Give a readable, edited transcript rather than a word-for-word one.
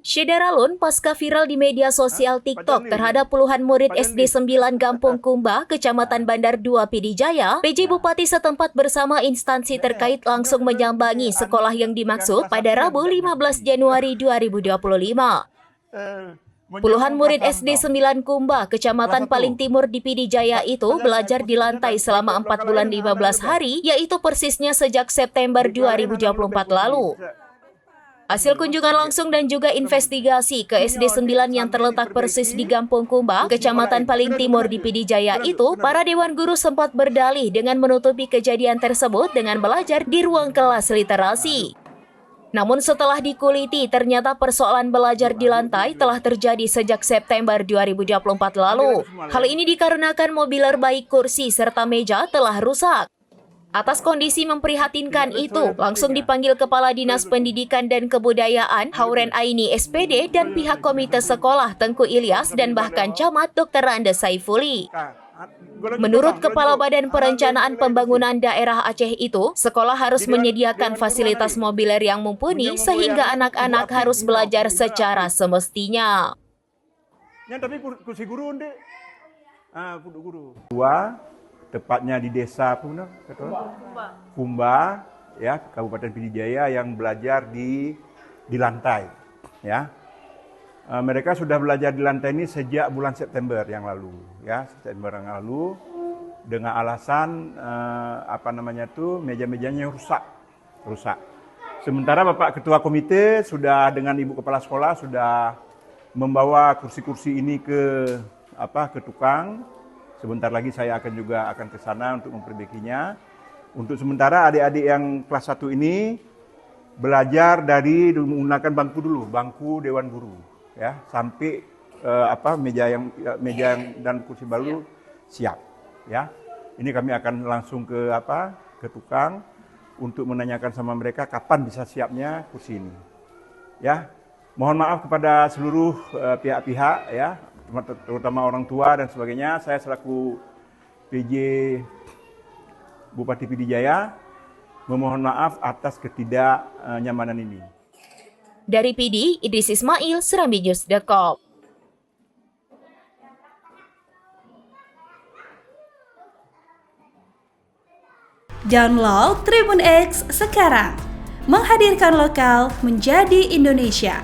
Syederalun pasca viral di media sosial TikTok terhadap puluhan murid SD 9 Gampung Kumba, Kecamatan Bandar 2 Pidijaya, PJ Bupati setempat bersama instansi terkait langsung menyambangi sekolah yang dimaksud pada Rabu 15 Januari 2025. Puluhan murid SD 9 Kumba, Kecamatan Paling Timur di Pidijaya itu belajar di lantai selama 4 bulan 15 hari, yaitu persisnya sejak September 2024 lalu. Hasil kunjungan langsung dan juga investigasi ke SD 9 yang terletak persis di Gampung Kumba, Kecamatan Paling Timur di Pidijaya itu, para dewan guru sempat berdalih dengan menutupi kejadian tersebut dengan belajar di ruang kelas literasi. Namun setelah dikuliti, ternyata persoalan belajar di lantai telah terjadi sejak September 2024 lalu. Hal ini dikarenakan mobiler baik kursi serta meja telah rusak. Atas kondisi memprihatinkan itu, langsung dipanggil Kepala Dinas Pendidikan dan Kebudayaan Hauren Aini SPD dan pihak komite sekolah Tengku Ilyas dan bahkan camat Dr. Randa Saifuli. Menurut Kepala Badan Perencanaan Pembangunan Daerah Aceh itu, sekolah harus menyediakan fasilitas mobiler yang mumpuni sehingga anak-anak harus belajar secara semestinya. Tepatnya di desa Kumba, ya, Kabupaten Pidijaya yang belajar di lantai, ya. Mereka sudah belajar di lantai ini sejak bulan September yang lalu, ya, dengan alasan meja-mejanya rusak. Sementara Bapak Ketua Komite sudah dengan Ibu Kepala Sekolah sudah membawa kursi-kursi ini ke tukang. Sebentar lagi saya akan ke sana untuk memperbaikinya. Untuk sementara adik-adik yang kelas 1 ini belajar dari menggunakan bangku dewan guru, ya, sampai meja yang dan kursi baru siap, ya. Ini kami akan langsung ke tukang untuk menanyakan sama mereka kapan bisa siapnya kursi ini. Ya. Mohon maaf kepada seluruh pihak-pihak, ya, terutama orang tua dan sebagainya. Saya selaku PJ Bupati Pidijaya memohon maaf atas ketidaknyamanan ini. Dari PD, Idris Ismail, serambinews.com. Download Tribun X sekarang, menghadirkan lokal menjadi Indonesia.